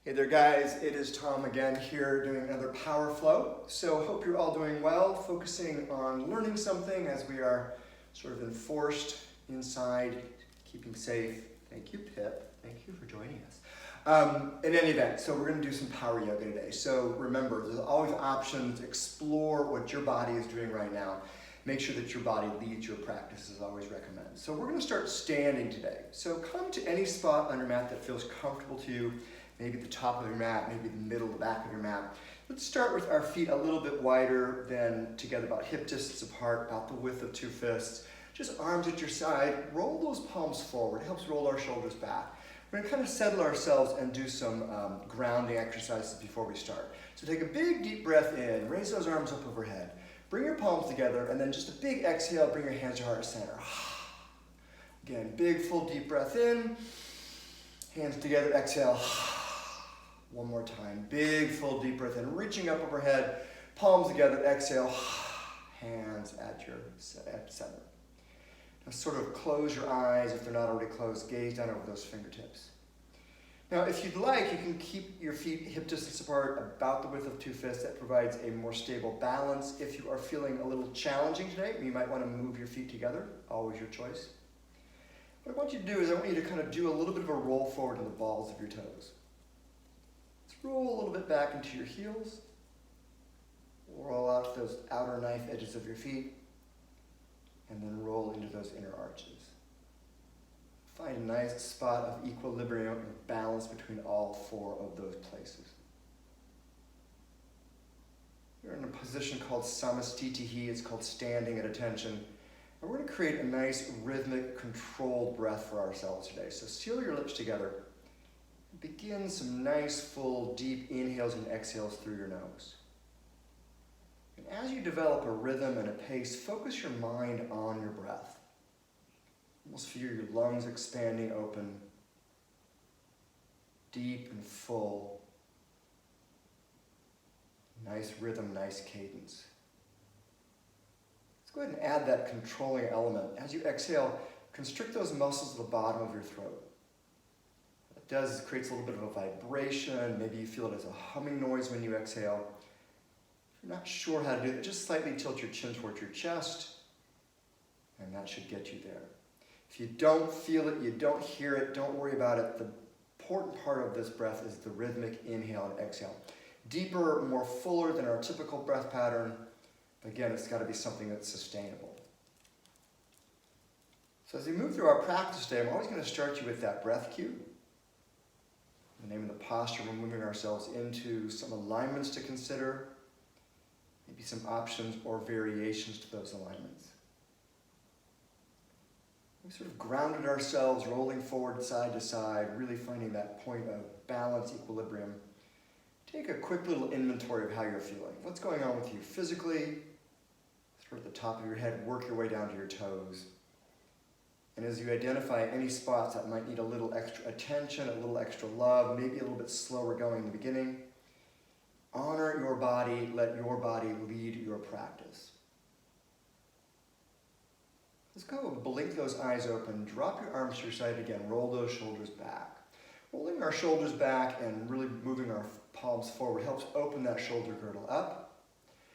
Hey there guys, it is Tom again here doing another power flow. So hope you're all doing well, focusing on learning something as we are sort of enforced inside, keeping safe. Thank you, Pip. Thank you for joining us. In any event, so we're going to do some power yoga today. So remember, there's always options. Explore what your body is doing right now. Make sure that your body leads your practice, as I always recommend. So we're going to start standing today. So come to any spot on your mat that feels comfortable to you. Maybe the top of your mat, maybe the middle, the back of your mat. Let's start with our feet a little bit wider than together, about hip distance apart, about the width of 2 fists. Just arms at your side, roll those palms forward. It helps roll our shoulders back. We're gonna kind of settle ourselves and do some grounding exercises before we start. So take a big deep breath in, raise those arms up overhead. Bring your palms together and then just a big exhale, bring your hands to heart center. Again, big full deep breath in, hands together, exhale. One more time, big full deep breath in, reaching up overhead, palms together, exhale, hands at your center. Now sort of close your eyes if they're not already closed, gaze down over those fingertips. Now if you'd like, you can keep your feet hip distance apart, about the width of 2 fists. That provides a more stable balance. If you are feeling a little challenging today, you might want to move your feet together, always your choice. What I want you to do is I want you to kind of do a little bit of a roll forward in the balls of your toes. Roll a little bit back into your heels. Roll out to those outer knife edges of your feet. And then roll into those inner arches. Find a nice spot of equilibrium or balance between all 4 of those places. You're in a position called Namaste. It's called standing at attention. And we're going to create a nice rhythmic, controlled breath for ourselves today. So seal your lips together. Begin some nice, full, deep inhales and exhales through your nose. And as you develop a rhythm and a pace, focus your mind on your breath. Almost feel your lungs expanding open, deep and full. Nice rhythm, nice cadence. Let's go ahead and add that controlling element. As you exhale, constrict those muscles at the bottom of your throat. Does is creates a little bit of a vibration. Maybe you feel it as a humming noise when you exhale. If you're not sure how to do that, just slightly tilt your chin towards your chest, and that should get you there. If you don't feel it, you don't hear it, don't worry about it. The important part of this breath is the rhythmic inhale and exhale. Deeper, more fuller than our typical breath pattern. Again, it's got to be something that's sustainable. So as we move through our practice today, I'm always going to start you with that breath cue. In the name of the posture, we're moving ourselves into some alignments to consider, maybe some options or variations to those alignments. We sort of grounded ourselves, rolling forward side to side, really finding that point of balance, equilibrium. Take a quick little inventory of how you're feeling. What's going on with you physically? Start at the top of your head, work your way down to your toes. And as you identify any spots that might need a little extra attention, a little extra love, maybe a little bit slower going in the beginning, honor your body, let your body lead your practice. Let's go, blink those eyes open, drop your arms to your side again, roll those shoulders back. Rolling our shoulders back and really moving our palms forward helps open that shoulder girdle up.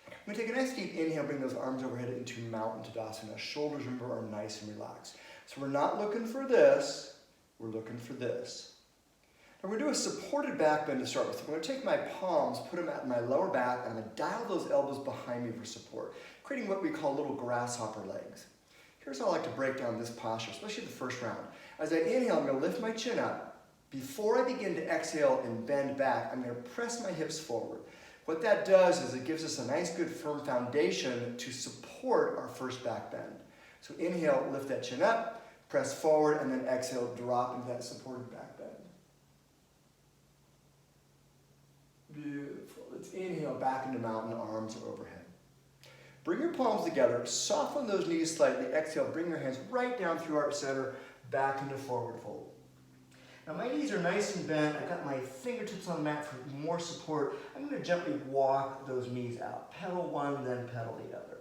I'm going to take a nice deep inhale, bring those arms overhead into Mountain Tadasana. Shoulders, remember, are nice and relaxed. So we're not looking for this, we're looking for this. Now we're going to do a supported back bend to start with. I'm going to take my palms, put them at my lower back, and I'm going to dial those elbows behind me for support, creating what we call little grasshopper legs. Here's how I like to break down this posture, especially the first round. As I inhale, I'm going to lift my chin up. Before I begin to exhale and bend back, I'm going to press my hips forward. What that does is it gives us a nice, good, firm foundation to support our first back bend. So inhale, lift that chin up, press forward, and then exhale, drop into that supported back bend. Beautiful. Let's inhale back into mountain, arms are overhead. Bring your palms together, soften those knees slightly, exhale, bring your hands right down through heart center, back into forward fold. Now my knees are nice and bent. I've got my fingertips on the mat for more support. I'm going to gently walk those knees out. Pedal one, then pedal the other.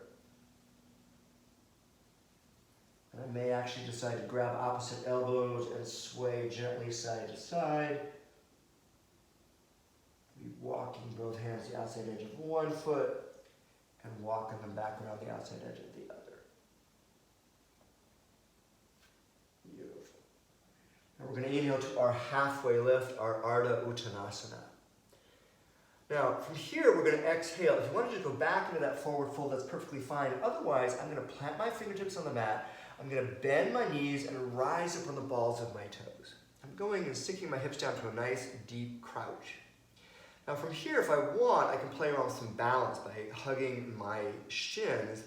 And I may actually decide to grab opposite elbows and sway gently side to side. Be walking both hands to the outside edge of one foot and walking them back around the outside edge of the other. Beautiful. Now we're going to inhale to our halfway lift, our Ardha Uttanasana. Now, from here, we're going to exhale. If you want to just go back into that forward fold, that's perfectly fine. Otherwise, I'm going to plant my fingertips on the mat. I'm going to bend my knees and rise up on the balls of my toes. I'm going and sinking my hips down to a nice, deep crouch. Now, from here, if I want, I can play around with some balance by hugging my shins.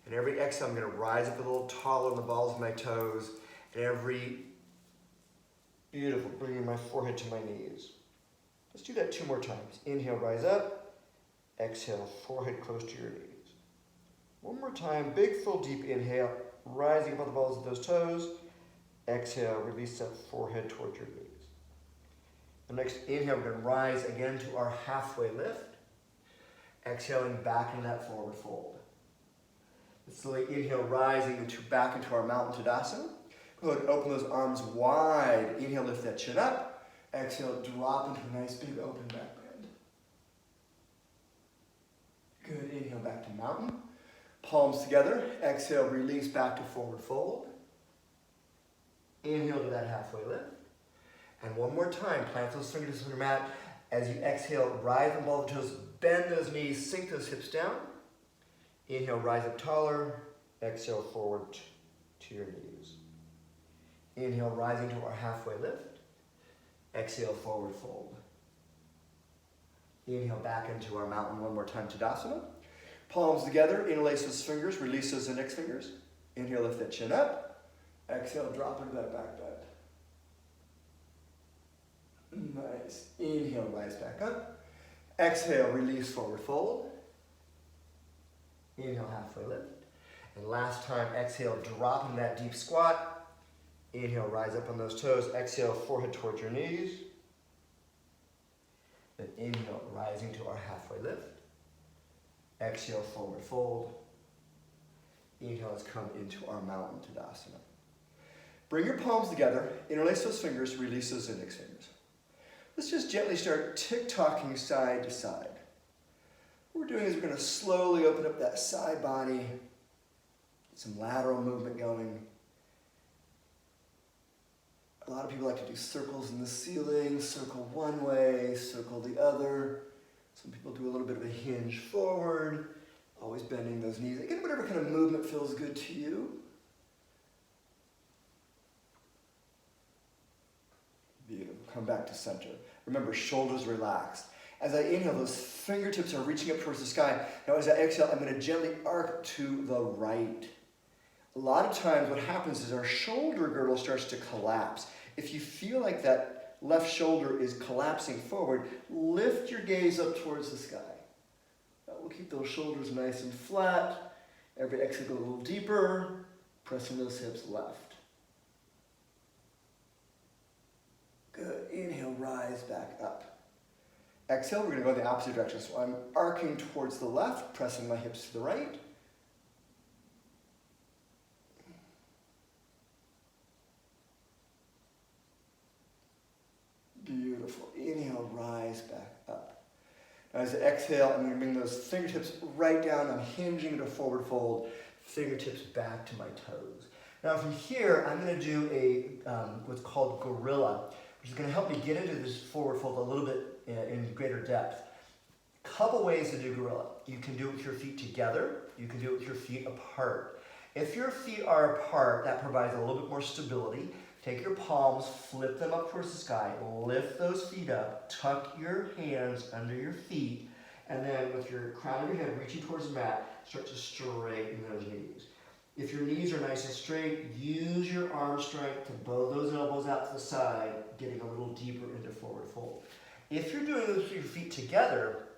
And every exhale, I'm going to rise up a little taller on the balls of my toes. And every, beautiful, bringing my forehead to my knees. Let's do that 2 more times. Inhale, rise up. Exhale, forehead close to your knees. 1 more time, big, full, deep inhale, rising above the balls of those toes. Exhale, release that forehead towards your knees. The next inhale, we're going to rise again to our halfway lift. Exhaling back into that forward fold. Slowly inhale, rising back into our Mountain Tadasana. Go ahead and open those arms wide. Inhale, lift that chin up. Exhale, drop into a nice big open back bend. Good, inhale back to mountain. Palms together. Exhale, release back to forward fold. Inhale to that halfway lift. And 1 more time, plant those fingertips on your mat. As you exhale, rise the ball of the toes, bend those knees, sink those hips down. Inhale, rise up taller. Exhale, forward to your knees. Inhale, rising to our halfway lift. Exhale, forward fold. Inhale back into our mountain 1 more time, Tadasana. Palms together, interlace those fingers, release those index fingers. Inhale, lift that chin up. Exhale, drop into that back bend. Nice. Inhale, rise back up. Exhale, release, forward fold. Inhale, halfway lift. And last time, exhale, drop into that deep squat. Inhale, rise up on those toes. Exhale, forehead towards your knees. Then inhale, rising to our halfway lift. Exhale, forward fold. Inhale, let's come into our Mountain Tadasana. Bring your palms together, interlace those fingers, release those index fingers. Let's just gently start tick-tocking side to side. What we're doing is we're going to slowly open up that side body, get some lateral movement going. A lot of people like to do circles in the ceiling, circle one way, circle the other. Some people do a little bit of a hinge forward, always bending those knees. Again, whatever kind of movement feels good to you. Beautiful. Come back to center. Remember, shoulders relaxed. As I inhale, those fingertips are reaching up towards the sky. Now as I exhale, I'm going to gently arc to the right. A lot of times what happens is our shoulder girdle starts to collapse. If you feel like that left shoulder is collapsing forward, lift your gaze up towards the sky. We'll keep those shoulders nice and flat. Every exhale, go a little deeper, pressing those hips left. Good. Inhale, rise back up. Exhale, we're going to go in the opposite direction. So I'm arcing towards the left, pressing my hips to the right. Beautiful. Inhale, rise back up. Now as I exhale, I'm going to bring those fingertips right down. I'm hinging into a forward fold, fingertips back to my toes. Now from here, I'm going to do a what's called gorilla, which is going to help me get into this forward fold a little bit in greater depth. Couple ways to do gorilla. You can do it with your feet together. You can do it with your feet apart. If your feet are apart, that provides a little bit more stability. Take your palms, flip them up towards the sky, lift those feet up, tuck your hands under your feet, and then with your crown of your head reaching towards the mat, start to straighten those knees. If your knees are nice and straight, use your arm strength to bow those elbows out to the side, getting a little deeper into forward fold. If you're doing this with your feet together,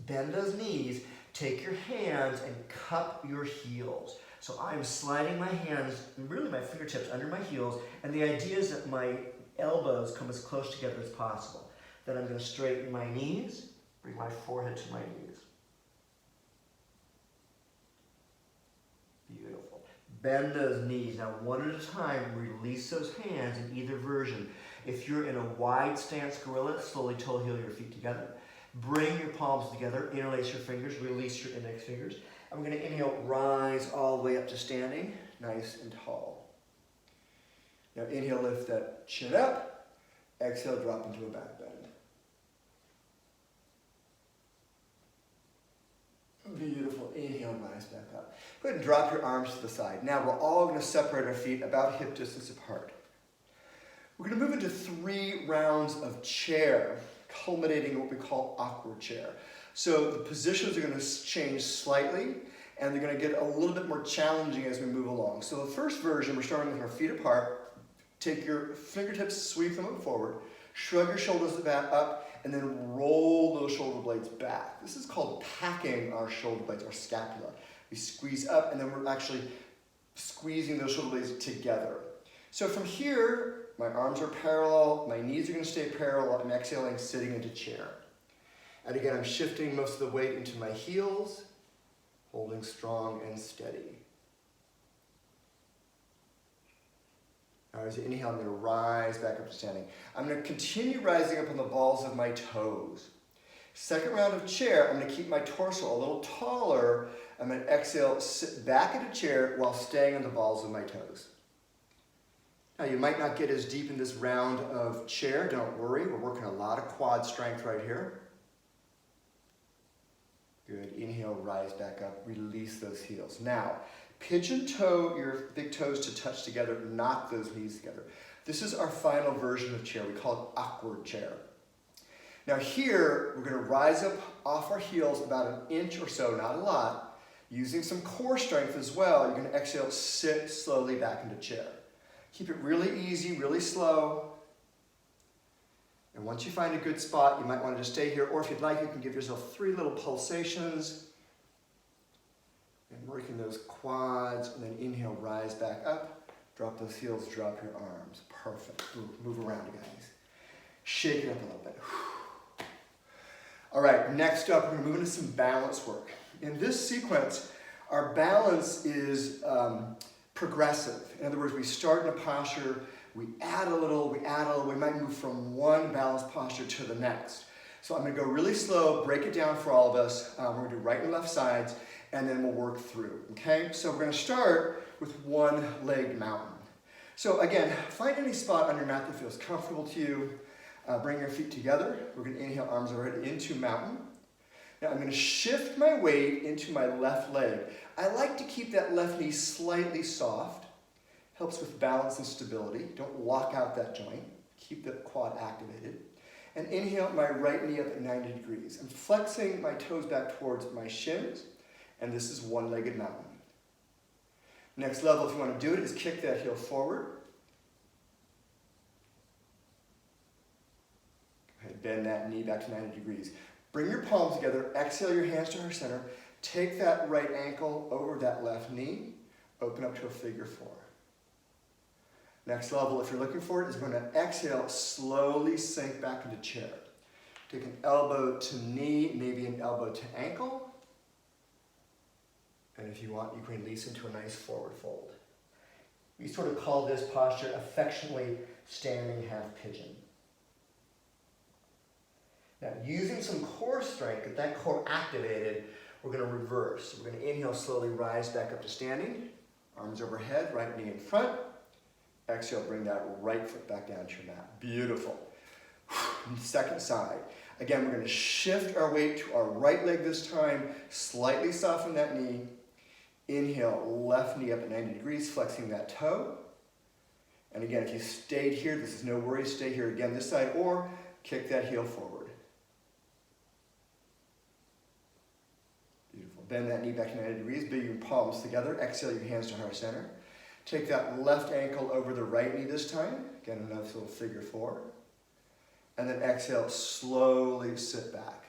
bend those knees, take your hands and cup your heels. So I'm sliding my hands, really my fingertips under my heels, and the idea is that my elbows come as close together as possible. Then I'm going to straighten my knees, bring my forehead to my knees. Beautiful. Bend those knees. Now one at a time, release those hands in either version. If you're in a wide stance gorilla, slowly toe heel your feet together. Bring your palms together, interlace your fingers, release your index fingers. And we're going to inhale, rise all the way up to standing, nice and tall. Now inhale, lift that chin up. Exhale, drop into a back bend. Beautiful. Inhale, rise back up. Go ahead and drop your arms to the side. Now we're all going to separate our feet about hip distance apart. We're going to move into 3 rounds of chair, culminating in what we call awkward chair. So the positions are going to change slightly, and they're going to get a little bit more challenging as we move along. So the first version, we're starting with our feet apart. Take your fingertips, sweep them up forward, shrug your shoulders back up, and then roll those shoulder blades back. This is called packing our shoulder blades, our scapula. We squeeze up, and then we're actually squeezing those shoulder blades together. So from here, my arms are parallel, my knees are going to stay parallel. I'm exhaling, sitting into chair. And again, I'm shifting most of the weight into my heels, holding strong and steady. Now as you inhale, I'm going to rise back up to standing. I'm going to continue rising up on the balls of my toes. Second round of chair, I'm going to keep my torso a little taller. I'm going to exhale, sit back into chair while staying on the balls of my toes. Now you might not get as deep in this round of chair, don't worry. We're working a lot of quad strength right here. Good, inhale, rise back up, release those heels. Now, pigeon toe your big toes to touch together, knock those knees together. This is our final version of chair. We call it awkward chair. Now here, we're going to rise up off our heels about an inch or so, not a lot, using some core strength as well. You're going to exhale, sit slowly back into chair. Keep it really easy, really slow. And once you find a good spot, you might want to just stay here, or if you'd like, you can give yourself 3 little pulsations. And working those quads, and then inhale, rise back up. Drop those heels, drop your arms. Perfect. Move around, you guys. Shake it up a little bit. All right, next up, we're going to move into some balance work. In this sequence, our balance is progressive. In other words, we start in a posture, we add a little, we might move from one balanced posture to the next. So I'm going to go really slow, break it down for all of us. We're going to do right and left sides, and then we'll work through, okay? So we're going to start with one-legged mountain. So again, find any spot on your mat that feels comfortable to you. Bring your feet together. We're going to inhale, arms overhead into mountain. Now I'm going to shift my weight into my left leg. I like to keep that left knee slightly soft. Helps with balance and stability. Don't lock out that joint. Keep the quad activated. And inhale my right knee up at 90 degrees. I'm flexing my toes back towards my shins, and this is one-legged mountain. Next level, if you want to do it, is kick that heel forward. Go ahead, bend that knee back to 90 degrees. Bring your palms together, exhale your hands to heart center. Take that right ankle over that left knee. Open up to a figure 4. Next level, if you're looking for it, is going to exhale, slowly sink back into chair. Take an elbow to knee, maybe an elbow to ankle. And if you want, you can release into a nice forward fold. We sort of call this posture affectionately standing half pigeon. Now, using some core strength, get that core activated, we're going to reverse. So we're going to inhale, slowly rise back up to standing. Arms overhead, right knee in front. Exhale, bring that right foot back down to your mat. Beautiful. Second side. Again, we're going to shift our weight to our right leg this time. Slightly soften that knee. Inhale, left knee up at 90 degrees, flexing that toe. And again, if you stayed here, this is no worries. Stay here again this side, or kick that heel forward. Beautiful. Bend that knee back to 90 degrees. Bring your palms together. Exhale your hands to heart center. Take that left ankle over the right knee this time. Again, a nice little figure 4. And then exhale, slowly sit back.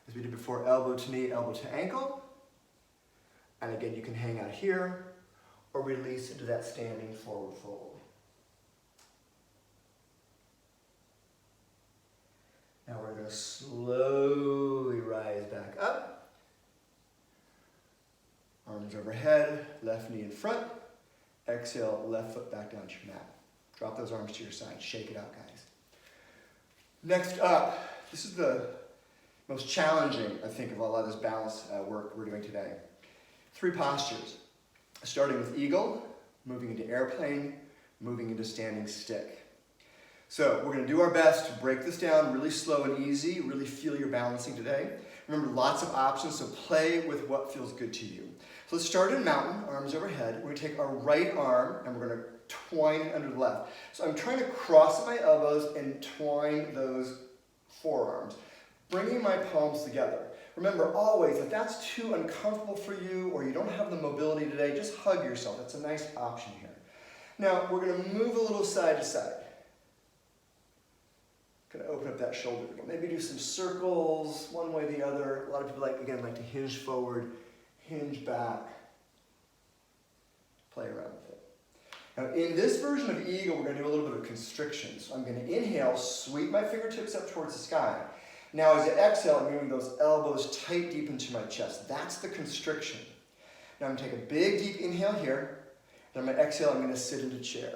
As we did before, elbow to knee, elbow to ankle. And again, you can hang out here or release into that standing forward fold. Now we're going to slowly rise back up. Arms overhead, left knee in front. Exhale, left foot back down to your mat. Drop those arms to your side. Shake it out, guys. Next up, this is the most challenging, I think, of a lot of this balance work we're doing today. 3 postures, starting with eagle, moving into airplane, moving into standing stick. So we're going to do our best to break this down really slow and easy, really feel your balancing today. Remember, lots of options, so play with what feels good to you. So let's start in mountain, arms overhead. We're going to take our right arm and we're going to twine it under the left. So I'm trying to cross my elbows and twine those forearms, bringing my palms together. Remember always, if that's too uncomfortable for you or you don't have the mobility today, just hug yourself. That's a nice option here. Now we're going to move a little side to side. Going to open up that shoulder. Maybe do some circles, one way or the other. A lot of people like to hinge forward, hinge back. Play around with it. Now in this version of eagle, we're going to do a little bit of constriction. So I'm going to inhale, sweep my fingertips up towards the sky. Now as I exhale, I'm moving those elbows tight deep into my chest. That's the constriction. Now I'm going to take a big deep inhale here, and I'm going to exhale, I'm going to sit into chair.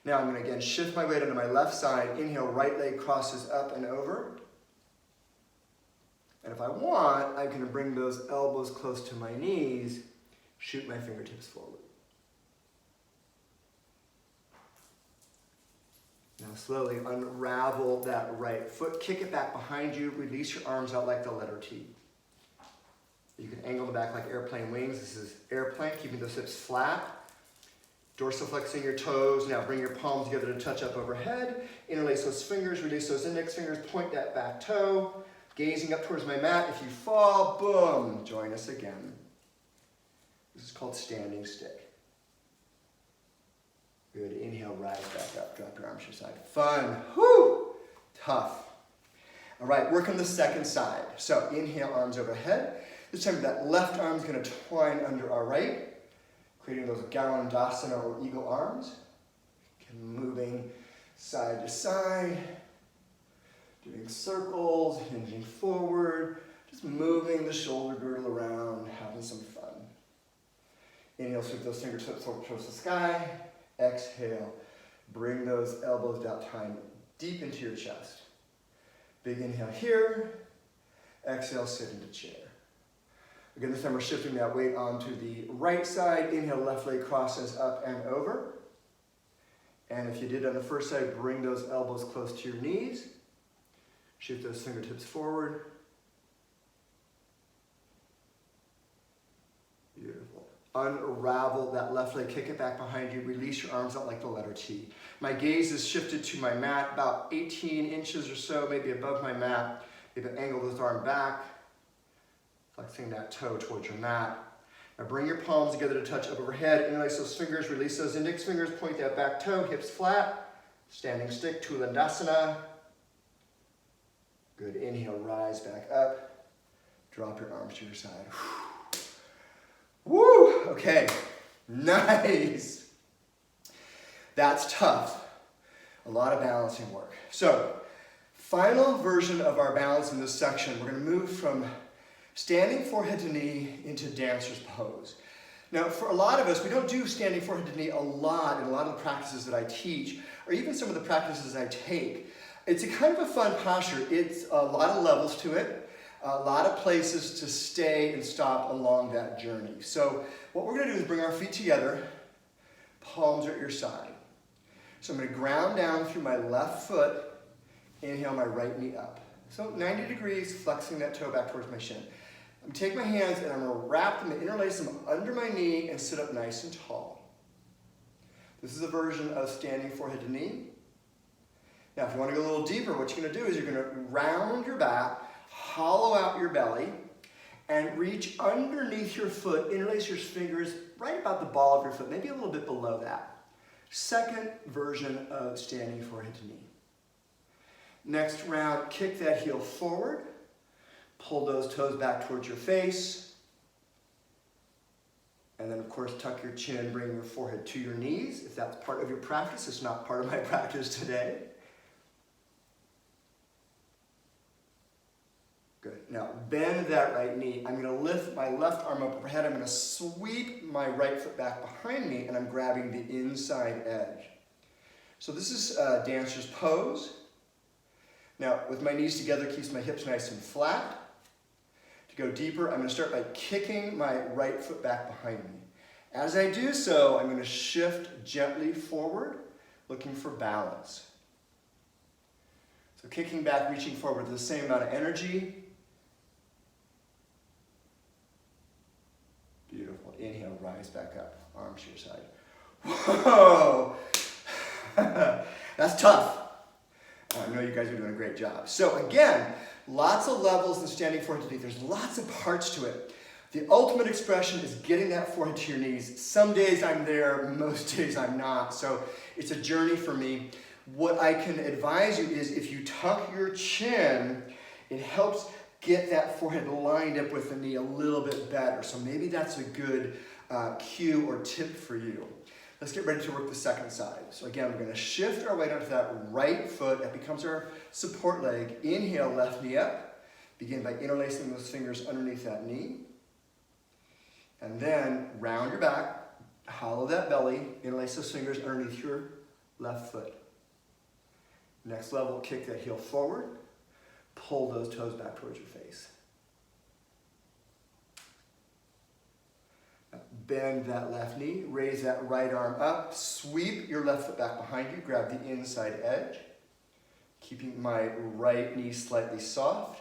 Now I'm going to again shift my weight onto my left side, inhale, right leg crosses up and over. And if I want, I can bring those elbows close to my knees, shoot my fingertips forward. Now slowly unravel that right foot, kick it back behind you, release your arms out like the letter T. You can angle the back like airplane wings. This is airplane, keeping those hips flat. Dorsiflexing your toes. Now bring your palms together to touch up overhead. Interlace those fingers, release those index fingers, point that back toe. Gazing up towards my mat. If you fall, boom, join us again. This is called standing stick. Good, inhale, rise back up, drop your arms to your side. Fun, whoo, tough. All right, work on the second side. So inhale, arms overhead. This time that left arm is going to twine under our right, creating those Garandasana or eagle arms. Moving side to side, doing circles, hinging forward, just moving the shoulder girdle around, having some fun. Inhale, sweep those fingertips towards the sky. Exhale, bring those elbows down, time deep into your chest. Big inhale here. Exhale, sit into chair. Again, this time we're shifting that weight onto the right side. Inhale, left leg crosses up and over. And if you did on the first side, bring those elbows close to your knees. Shift those fingertips forward. Beautiful. Unravel that left leg, kick it back behind you, release your arms out like the letter T. My gaze is shifted to my mat, about 18 inches or so, maybe above my mat. Maybe angle this arm back, flexing that toe towards your mat. Now bring your palms together to touch up overhead, interlace those fingers, release those index fingers, point that back toe, hips flat, standing stick, Tulandasana. Good, inhale, rise back up, drop your arms to your side. Woo, okay, nice. That's tough, a lot of balancing work. So, final version of our balance in this section, we're gonna move from standing forehead to knee into dancer's pose. Now, for a lot of us, we don't do standing forehead to knee a lot in a lot of the practices that I teach, or even some of the practices I take. It's a kind of a fun posture. It's a lot of levels to it, a lot of places to stay and stop along that journey. So what we're gonna do is bring our feet together, palms are at your side. So I'm gonna ground down through my left foot, inhale my right knee up. So 90 degrees, flexing that toe back towards my shin. I'm gonna take my hands and I'm gonna wrap them and interlace them under my knee and sit up nice and tall. This is a version of standing forehead to knee. Now, if you want to go a little deeper, what you're going to do is you're going to round your back, hollow out your belly, and reach underneath your foot, interlace your fingers right about the ball of your foot, maybe a little bit below that. Second version of standing forehead to knee. Next round, kick that heel forward, pull those toes back towards your face, and then of course tuck your chin, bring your forehead to your knees. If that's part of your practice, it's not part of my practice today. Good. Now bend that right knee. I'm going to lift my left arm up overhead. I'm going to sweep my right foot back behind me, and I'm grabbing the inside edge. So this is dancer's pose. Now, with my knees together, keeps my hips nice and flat. To go deeper, I'm going to start by kicking my right foot back behind me. As I do so, I'm going to shift gently forward, looking for balance. So kicking back, reaching forward with the same amount of energy. Beautiful. Inhale, rise back up, arms to your side. Whoa! That's tough. I know you guys are doing a great job. So again, lots of levels in standing forehead to knee. There's lots of parts to it. The ultimate expression is getting that forehead to your knees. Some days I'm there, most days I'm not. So it's a journey for me. What I can advise you is if you tuck your chin, it helps get that forehead lined up with the knee a little bit better. So maybe that's a good cue or tip for you. Let's get ready to work the second side. So again, we're going to shift our weight onto that right foot. That becomes our support leg. Inhale, left knee up. Begin by interlacing those fingers underneath that knee. And then round your back, hollow that belly, interlace those fingers underneath your left foot. Next level, kick that heel forward. Pull those toes back towards your face. Bend that left knee, raise that right arm up, sweep your left foot back behind you, grab the inside edge, keeping my right knee slightly soft,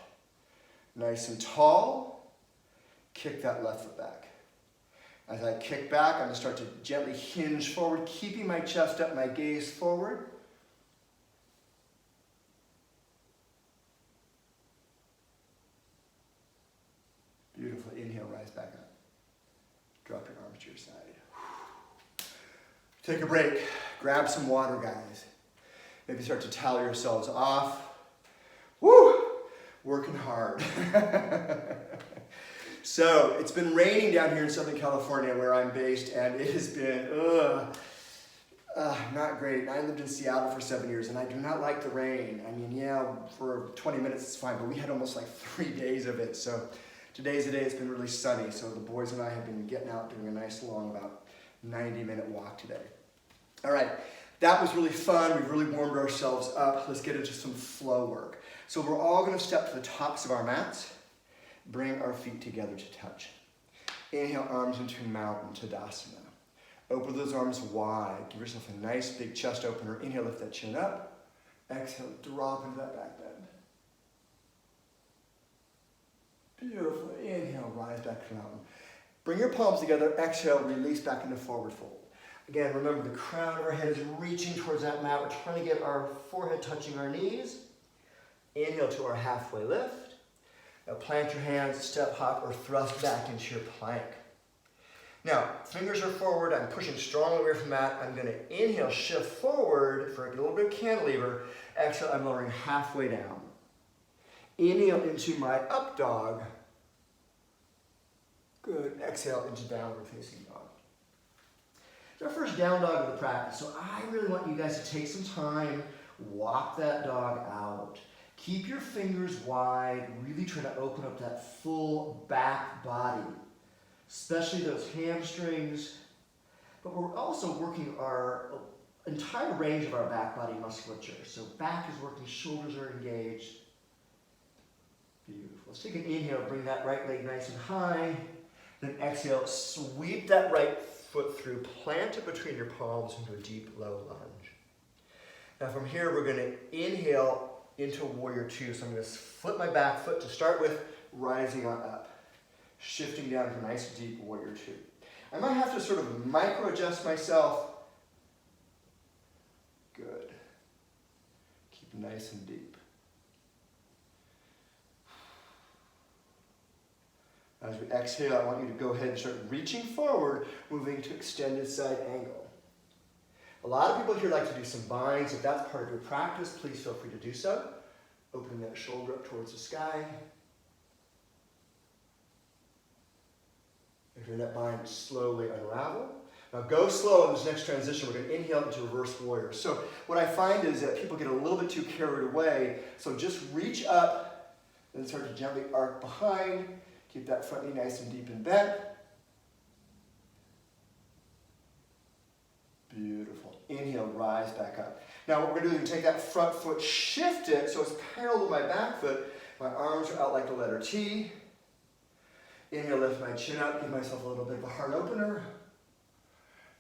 nice and tall, kick that left foot back. As I kick back, I'm going to start to gently hinge forward, keeping my chest up, my gaze forward. Beautiful. Inhale, rise back up. Drop your arms to your side. Take a break. Grab some water, guys. Maybe start to towel yourselves off. Woo! Working hard. So, it's been raining down here in Southern California where I'm based, and it has been, not great. I lived in Seattle for 7 years, and I do not like the rain. I mean, yeah, for 20 minutes it's fine, but we had almost like 3 days of it, so today's the day. It's been really sunny, so the boys and I have been getting out doing a nice long about 90-minute walk today. All right, that was really fun. We've really warmed ourselves up. Let's get into some flow work. So we're all going to step to the tops of our mats. Bring our feet together to touch. Inhale, arms into mountain Tadasana. Open those arms wide. Give yourself a nice big chest opener. Inhale, lift that chin up. Exhale, drop into that back bend. Beautiful. Inhale, rise back to mountain. Bring your palms together. Exhale, release back into forward fold. Again, remember the crown of our head is reaching towards that mat. We're trying to get our forehead touching our knees. Inhale to our halfway lift. Now plant your hands, step, hop, or thrust back into your plank. Now, fingers are forward. I'm pushing strongly away from the mat. I'm going to inhale, shift forward for a little bit of cantilever. Exhale, I'm lowering halfway down. Inhale into my up dog. Good. Exhale into downward facing dog. It's our first down dog of the practice, so I really want you guys to take some time, walk that dog out. Keep your fingers wide, really try to open up that full back body, especially those hamstrings. But we're also working our entire range of our back body musculature. So back is working, shoulders are engaged. Beautiful. Let's take an inhale, bring that right leg nice and high. Then exhale, sweep that right foot through, plant it between your palms into a deep, low lunge. Now from here, we're going to inhale into warrior two. So I'm going to flip my back foot to start with, rising on up. Shifting down to a nice deep warrior two. I might have to sort of micro adjust myself. Good. Keep nice and deep. As we exhale, I want you to go ahead and start reaching forward, moving to extended side angle. A lot of people here like to do some binds. If that's part of your practice, please feel free to do so. Opening that shoulder up towards the sky. If you're in that bind, slowly unravel. Now go slow in this next transition. We're going to inhale into reverse warrior. So what I find is that people get a little bit too carried away. So just reach up and start to gently arc behind. Keep that front knee nice and deep and bent. Beautiful. Inhale, rise back up. Now what we're going to do is take that front foot, shift it so it's parallel to my back foot. My arms are out like the letter T. Inhale, lift my chin up, give myself a little bit of a heart opener.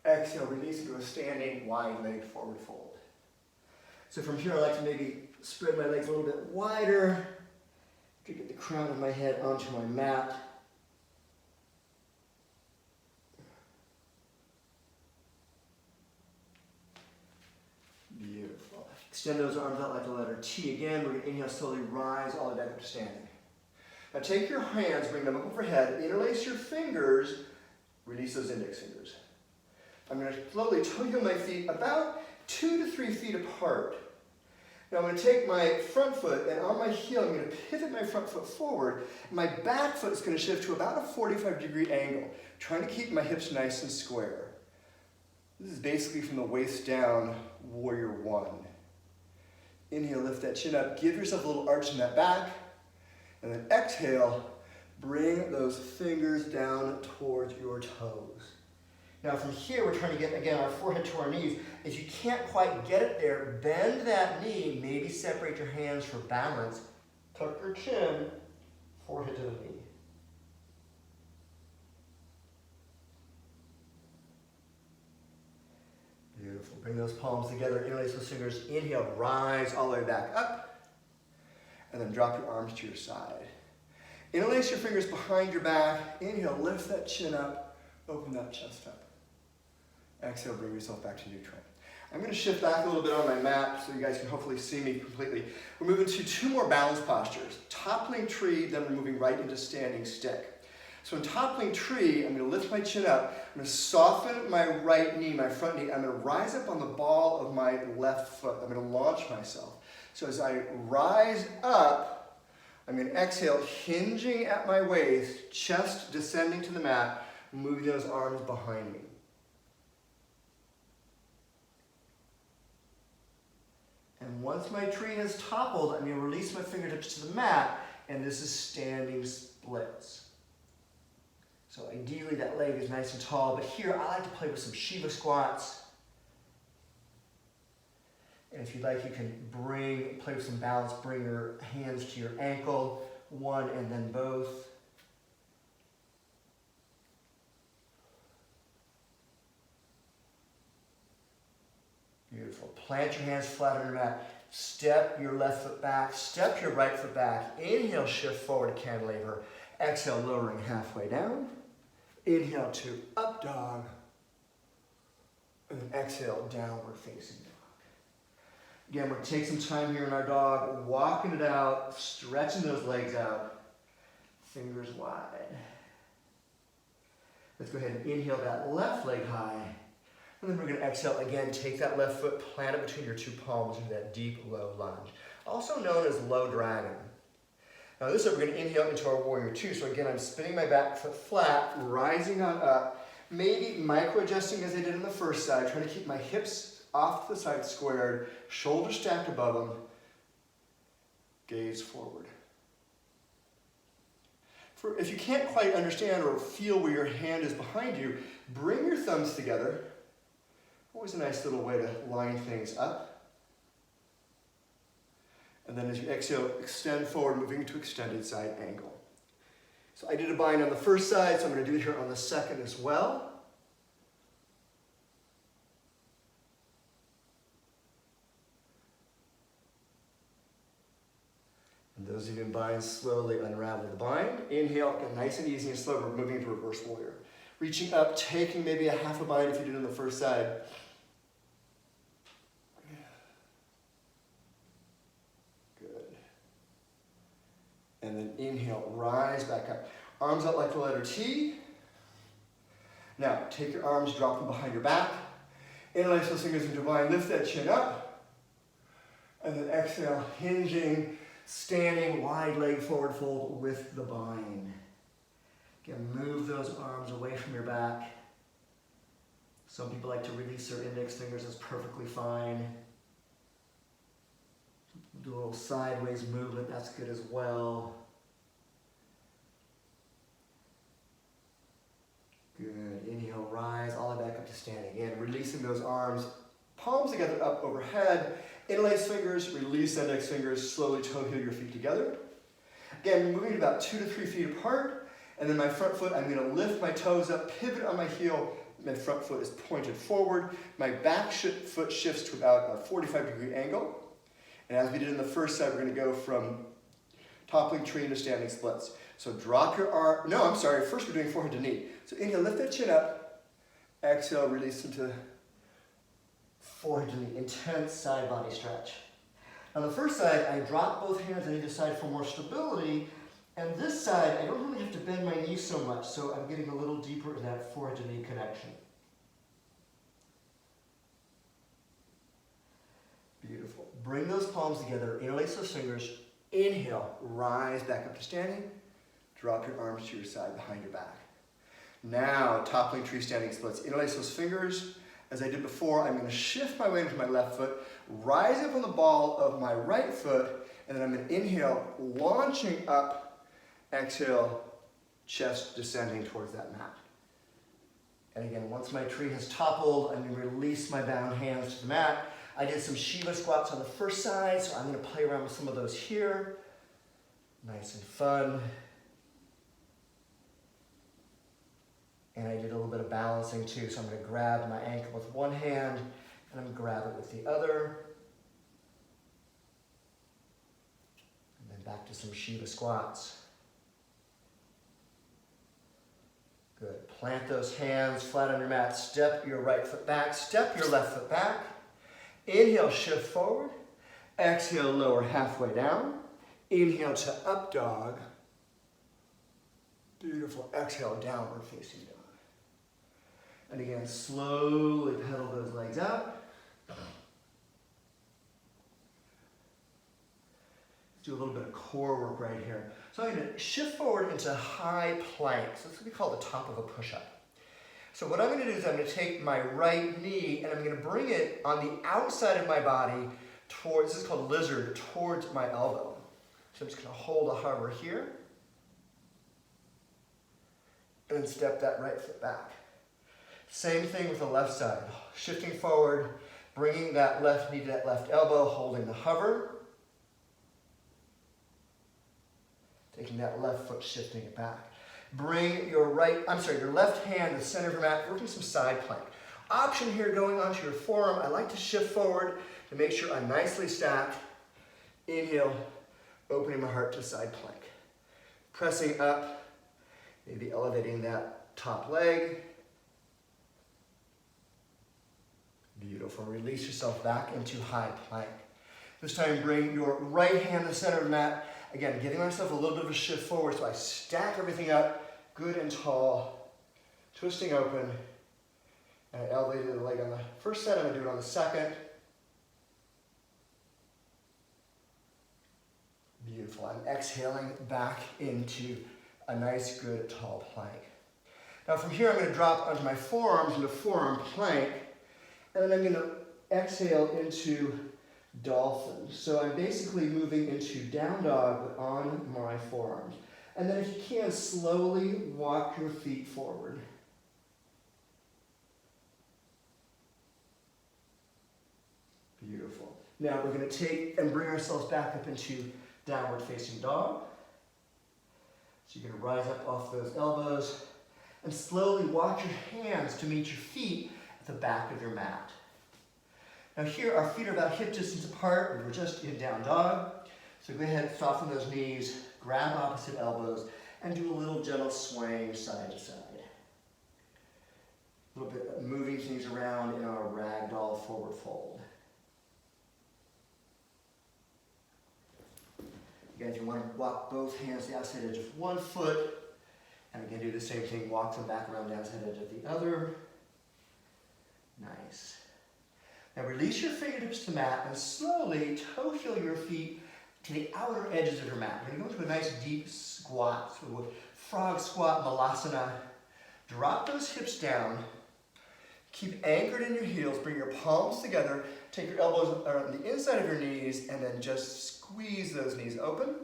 Exhale, release into a standing wide leg forward fold. So from here I like to maybe spread my legs a little bit wider to get the crown of my head onto my mat. Beautiful. Extend those arms out like the letter T again. We're going to inhale, slowly rise all the way back up to standing. Now take your hands, bring them up overhead, interlace your fingers, release those index fingers. I'm going to slowly toe-heel my feet about 2 to 3 feet apart. Now I'm going to take my front foot and on my heel I'm going to pivot my front foot forward. My back foot is going to shift to about a 45-degree angle, trying to keep my hips nice and square. This is basically from the waist down, warrior one. Inhale, lift that chin up, give yourself a little arch in that back. And then exhale, bring those fingers down towards your toes. Now from here, we're trying to get, again, our forehead to our knees. If you can't quite get it there, bend that knee, maybe separate your hands for balance. Tuck your chin, forehead to the knee. Beautiful. Bring those palms together, interlace those fingers. Inhale, rise all the way back up. And then drop your arms to your side. Interlace your fingers behind your back. Inhale, lift that chin up, open that chest up. Exhale, bring yourself back to neutral. I'm going to shift back a little bit on my mat so you guys can hopefully see me completely. We're moving to 2 more balance postures. Toppling tree, then we're moving right into standing stick. So in toppling tree, I'm going to lift my chin up. I'm going to soften my right knee, my front knee. I'm going to rise up on the ball of my left foot. I'm going to launch myself. So as I rise up, I'm going to exhale, hinging at my waist, chest descending to the mat, moving those arms behind me. And once my tree has toppled, I'm going to release my fingertips to the mat, and this is standing splits. So ideally that leg is nice and tall, but here I like to play with some Shiva squats. And if you'd like, you can play with some balance, bring your hands to your ankle, one and then both. Beautiful. Plant your hands flat on your mat. Step your left foot back, step your right foot back. Inhale, shift forward to cantilever. Exhale, lowering halfway down. Inhale to up dog. And then exhale, downward facing dog. Again, we're going to take some time here in our dog, walking it out, stretching those legs out, fingers wide. Let's go ahead and inhale that left leg high. And then we're going to exhale again, take that left foot, plant it between your 2 palms into that deep, low lunge, also known as low dragon. Now this is we're going to inhale into our warrior 2. So again, I'm spinning my back foot flat, rising on up, maybe micro-adjusting as I did on the first side, trying to keep my hips off to the side squared, shoulders stacked above them, gaze forward. If you can't quite understand or feel where your hand is behind you, bring your thumbs together. Always a nice little way to line things up. And then as you exhale, extend forward, moving to extended side angle. So I did a bind on the first side, so I'm going to do it here on the second as well. And those of you in binds, slowly unravel the bind. Inhale, get nice and easy and slow. We're moving into reverse warrior. Reaching up, taking maybe a half a bind if you did on the first side. Good. And then inhale, rise back up. Arms out like the letter T. Now, take your arms, drop them behind your back. Interlace those fingers into bind, lift that chin up. And then exhale, hinging, standing wide leg forward fold with the bind. Again, move those arms away from your back. Some people like to release their index fingers, that's perfectly fine. Do a little sideways movement, that's good as well. Good, inhale, rise all the way back up to standing. Again, releasing those arms, palms together up overhead. Interlace fingers, release index fingers, slowly toe heel your feet together. Again, moving about 2 to 3 feet apart. And then my front foot, I'm going to lift my toes up, pivot on my heel. My front foot is pointed forward. My back foot shifts to about a 45-degree angle. And as we did in the first side, we're going to go from toppling tree into standing splits. So drop your arm. No, I'm sorry. First, we're doing forehead to knee. So inhale, lift that chin up. Exhale, release into forehead to knee. Intense side body stretch. On the first side, I drop both hands on either side for more stability. And this side, I don't really have to bend my knees so much, so I'm getting a little deeper in that forehead to knee connection. Beautiful. Bring those palms together, interlace those fingers. Inhale, rise back up to standing. Drop your arms to your side behind your back. Now, toppling tree standing splits. Interlace those fingers. As I did before, I'm going to shift my weight into my left foot, rise up on the ball of my right foot, and then I'm going to inhale, launching up. Exhale, chest descending towards that mat. And again, once my tree has toppled, I'm going to release my bound hands to the mat. I did some Shiva squats on the first side, so I'm going to play around with some of those here. Nice and fun. And I did a little bit of balancing too, so I'm going to grab my ankle with one hand, and I'm going to grab it with the other. And then back to some Shiva squats. Good. Plant those hands flat on your mat. Step your right foot back. Step your left foot back. Inhale, shift forward. Exhale, lower halfway down. Inhale to up dog. Beautiful. Exhale, downward facing dog. And again, slowly pedal those legs out. Do a little bit of core work right here. So I'm going to shift forward into high plank. So this is what we call the top of a push-up. So what I'm going to do is I'm going to take my right knee and I'm going to bring it on the outside of my body towards, this is called lizard, towards my elbow. So I'm just going to hold a hover here. And then step that right foot back. Same thing with the left side. Shifting forward, bringing that left knee to that left elbow, holding the hover. Taking that left foot, shifting it back. Bring your left hand to the center of your mat, working some side plank. Option here going onto your forearm. I like to shift forward to make sure I'm nicely stacked. Inhale, opening my heart to side plank. Pressing up, maybe elevating that top leg. Beautiful. Release yourself back into high plank. This time bring your right hand to the center of the mat. Again, giving myself a little bit of a shift forward so I stack everything up good and tall. Twisting open. And I elevated the leg on the first set. I'm going to do it on the second. Beautiful. I'm exhaling back into a nice, good, tall plank. Now from here, I'm going to drop onto my forearms into forearm plank. And then I'm going to exhale into dolphin. So I'm basically moving into down dog but on my forearms. And then if you can, slowly walk your feet forward. Beautiful. Now we're going to take and bring ourselves back up into downward facing dog. So you're going to rise up off those elbows and slowly walk your hands to meet your feet at the back of your mat. Now here, our feet are about hip distance apart. We're just in down dog. So go ahead, soften those knees, grab opposite elbows, and do a little gentle swaying side to side. A little bit of moving things around in our ragdoll forward fold. Again, if you want to walk both hands to the outside edge of one foot, and again, do the same thing, walk them back around the outside edge of the other. Nice. Now release your fingertips to the mat and slowly toe heel your feet to the outer edges of your mat. We're going to go into a nice deep squat, so a frog squat, malasana. Drop those hips down. Keep anchored in your heels. Bring your palms together. Take your elbows around the inside of your knees and then just squeeze those knees open.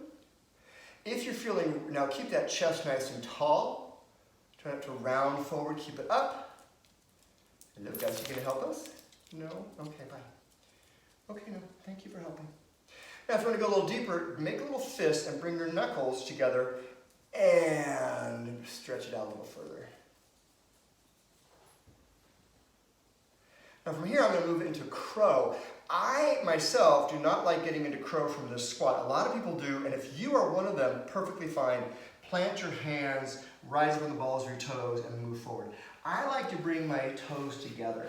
If you're feeling, now keep that chest nice and tall. Try not to round forward, keep it up. Hello guys, you going to help us? No? Okay, bye. Okay, no, thank you for helping. Now, if you want to go a little deeper, make a little fist and bring your knuckles together and stretch it out a little further. Now from here, I'm going to move into crow. I, myself, do not like getting into crow from this squat. A lot of people do, and if you are one of them, perfectly fine. Plant your hands, rise up on the balls of your toes, and move forward. I like to bring my toes together.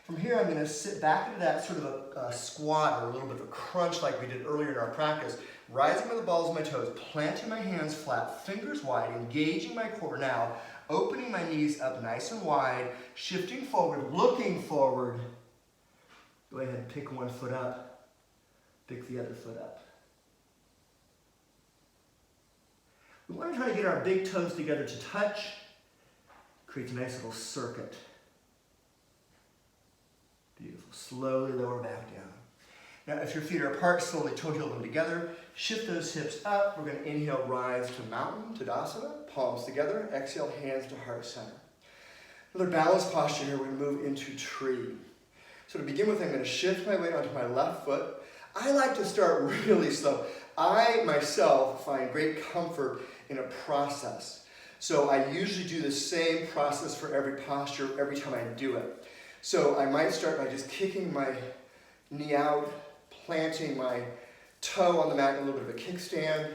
From here, I'm going to sit back into that sort of a squat or a little bit of a crunch like we did earlier in our practice. Rising on the balls of my toes, planting my hands flat, fingers wide, engaging my core now, opening my knees up nice and wide, shifting forward, looking forward. Go ahead and pick one foot up, pick the other foot up. We want to try to get our big toes together to touch. Creates a nice little circuit. Beautiful. Slowly lower back down. Now, if your feet are apart, slowly toe heel them together. Shift those hips up. We're going to inhale, rise to mountain, Tadasana. Palms together. Exhale, hands to heart center. Another balanced posture here. We're going to move into tree. So to begin with, I'm going to shift my weight onto my left foot. I like to start really slow. I, myself, find great comfort in a process. So I usually do the same process for every posture, every time I do it. So I might start by just kicking my knee out, planting my toe on the mat in a little bit of a kickstand.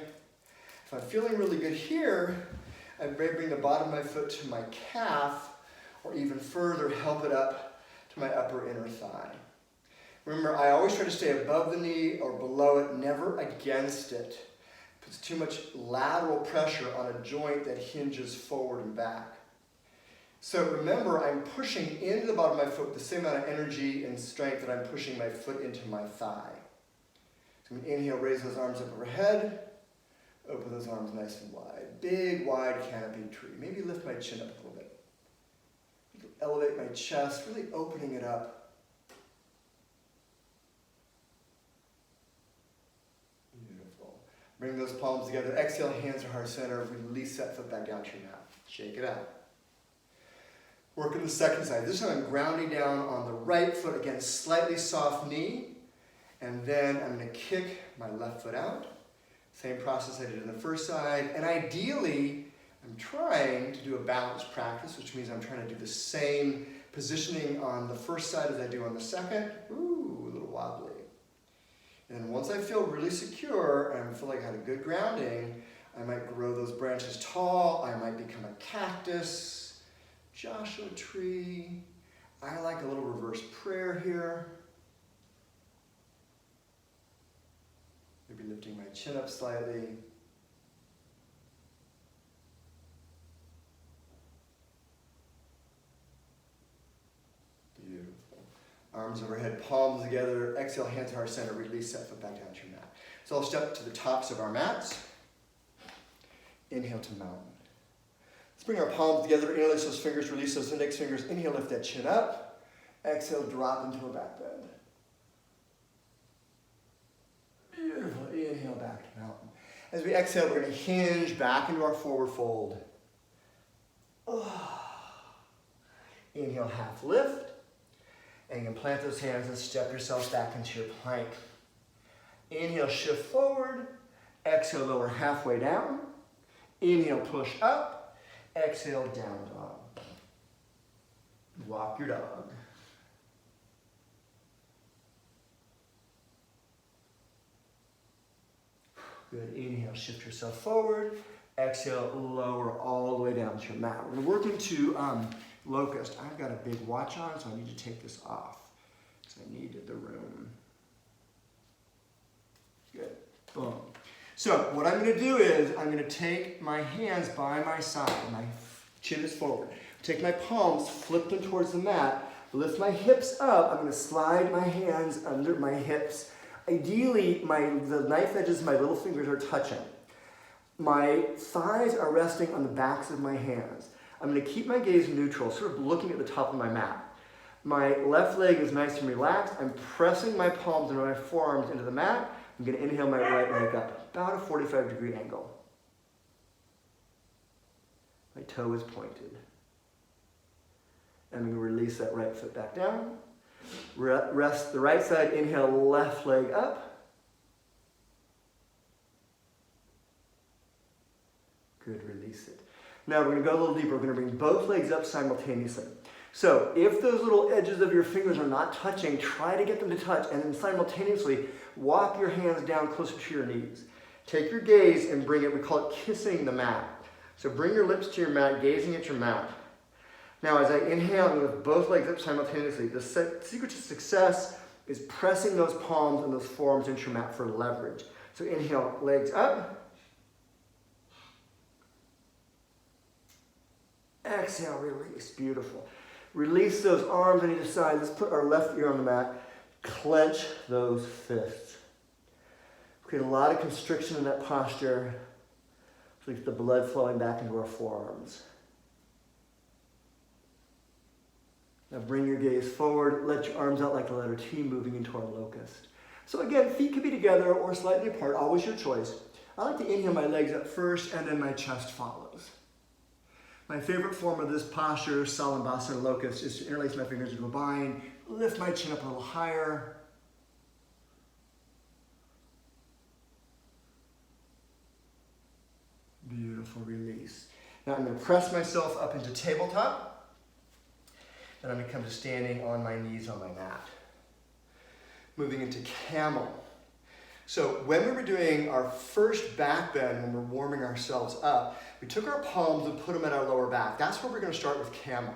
If I'm feeling really good here, I may bring the bottom of my foot to my calf, or even further, help it up to my upper inner thigh. Remember, I always try to stay above the knee or below it, never against it. It puts too much lateral pressure on a joint that hinges forward and back. So remember, I'm pushing into the bottom of my foot with the same amount of energy and strength that I'm pushing my foot into my thigh. So I'm going to inhale, raise those arms up overhead, open those arms nice and wide. Big, wide canopy tree. Maybe lift my chin up a little bit. Elevate my chest, really opening it up. Beautiful. Bring those palms together. Exhale, hands to heart center. Release that foot back down to your mat. Shake it out. Work on the second side. This time I'm grounding down on the right foot, again, slightly soft knee. And then I'm going to kick my left foot out. Same process I did on the first side. And ideally, I'm trying to do a balanced practice, which means I'm trying to do the same positioning on the first side as I do on the second. Ooh, a little wobbly. And then once I feel really secure and I feel like I had a good grounding, I might grow those branches tall. I might become a cactus. Joshua tree. I like a little reverse prayer here. Maybe lifting my chin up slightly. Beautiful. Arms overhead, palms together. Exhale, hands to heart center. Release that foot back down to your mat. So I'll step to the tops of our mats. Inhale to mountain. Let's bring our palms together, interlace those fingers, release those index fingers. Inhale, lift that chin up. Exhale, drop into a back bend. Beautiful. Inhale, back to mountain. As we exhale, we're going to hinge back into our forward fold. Inhale, half lift. And you can plant those hands and step yourself back into your plank. Inhale, shift forward. Exhale, lower halfway down. Inhale, push up. Exhale, down dog. Walk your dog. Good. Inhale, shift yourself forward. Exhale, lower all the way down to your mat. We're going to work into locust. I've got a big watch on, so I need to take this off because I needed the room. Good. Boom. So what I'm going to do is I'm going to take my hands by my side. My chin is forward. Take my palms, flip them towards the mat. Lift my hips up. I'm going to slide my hands under my hips. Ideally, the knife edges of my little fingers are touching. My thighs are resting on the backs of my hands. I'm going to keep my gaze neutral, sort of looking at the top of my mat. My left leg is nice and relaxed. I'm pressing my palms and my forearms into the mat. I'm going to inhale my right leg up, about a 45-degree angle. My toe is pointed. And I'm going to release that right foot back down. Rest the right side, inhale, left leg up. Good, release it. Now we're gonna go a little deeper. We're gonna bring both legs up simultaneously. So if those little edges of your fingers are not touching, try to get them to touch, and then simultaneously walk your hands down closer to your knees. Take your gaze and bring it, we call it kissing the mat. So bring your lips to your mat, gazing at your mat. Now as I inhale, I'm going to lift both legs up simultaneously. The secret to success is pressing those palms and those forearms into your mat for leverage. So inhale, legs up. Exhale, release. Beautiful. Release those arms on either side. Let's put our left ear on the mat. Clench those fists. Create a lot of constriction in that posture. So we get the blood flowing back into our forearms. Now bring your gaze forward. Let your arms out like the letter T, moving into our locust. So again, feet can be together or slightly apart, always your choice. I like to inhale my legs up first and then my chest follows. My favorite form of this posture, Salambhasana locust, is to interlace my fingers into a bind, lift my chin up a little higher. Beautiful, release. Now I'm going to press myself up into tabletop. And I'm going to come to standing on my knees on my mat. Moving into camel. So when we were doing our first back bend, when we're warming ourselves up, we took our palms and put them at our lower back. That's where we're going to start with camel.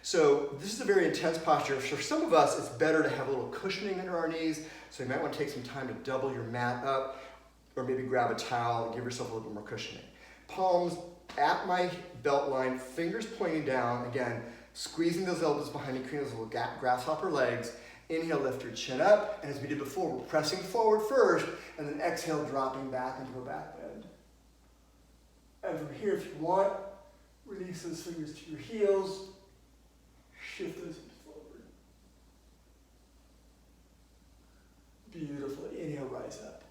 So this is a very intense posture. For some of us, it's better to have a little cushioning under our knees. So you might want to take some time to double your mat up, or maybe grab a towel and give yourself a little more cushioning. Palms at my belt line, fingers pointing down. Again, squeezing those elbows behind me, creating those little grasshopper legs. Inhale, lift your chin up. And as we did before, we're pressing forward first, and then exhale, dropping back into a back bend. And from here, if you want, release those fingers to your heels. Shift those hips forward. Beautiful. Inhale, rise up.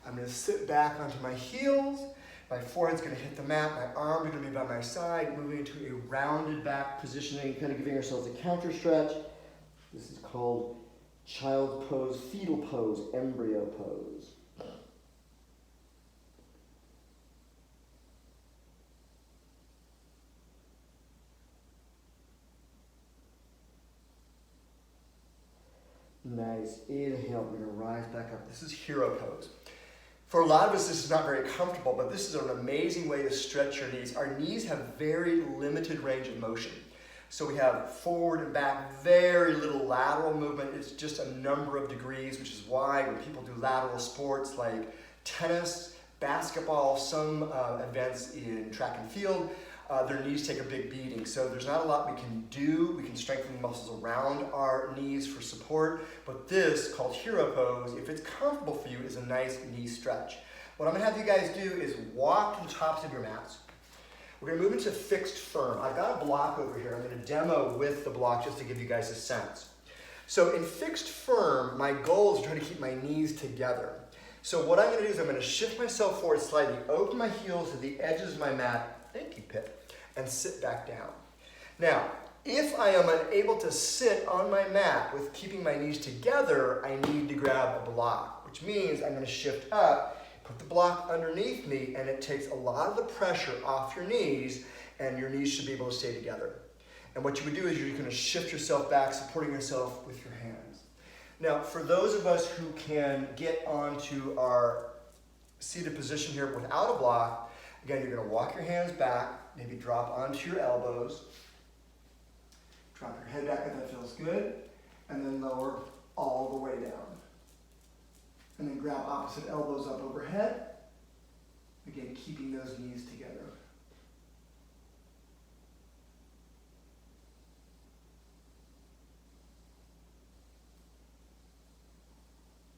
I'm going to sit back onto my heels. My forehead's going to hit the mat. My arms are going to be by my side, moving into a rounded back positioning, kind of giving ourselves a counter stretch. This is called child pose, fetal pose, embryo pose. Nice. Inhale, we're going to rise back up. This is hero pose. For a lot of us, this is not very comfortable, but this is an amazing way to stretch your knees. Our knees have very limited range of motion. So we have forward and back, very little lateral movement. It's just a number of degrees, which is why when people do lateral sports like tennis, basketball, some events in track and field, their knees take a big beating. So there's not a lot we can do. We can strengthen the muscles around our knees for support, but this, called hero pose, if it's comfortable for you, is a nice knee stretch. What I'm gonna have you guys do is walk to the tops of your mats. We're gonna move into fixed firm. I've got a block over here. I'm gonna demo with the block just to give you guys a sense. So in fixed firm, my goal is to try to keep my knees together. So what I'm gonna do is I'm gonna shift myself forward slightly, open my heels to the edges of my mat, thank you, Pip, and sit back down. Now, if I am unable to sit on my mat with keeping my knees together, I need to grab a block, which means I'm gonna shift up, put the block underneath me, and it takes a lot of the pressure off your knees, and your knees should be able to stay together. And what you would do is you're gonna shift yourself back, supporting yourself with your hands. Now, for those of us who can get onto our seated position here without a block, again, you're gonna walk your hands back, maybe drop onto your elbows, drop your head back if that feels good, and then lower all the way down. And then grab opposite elbows up overhead, again, keeping those knees together.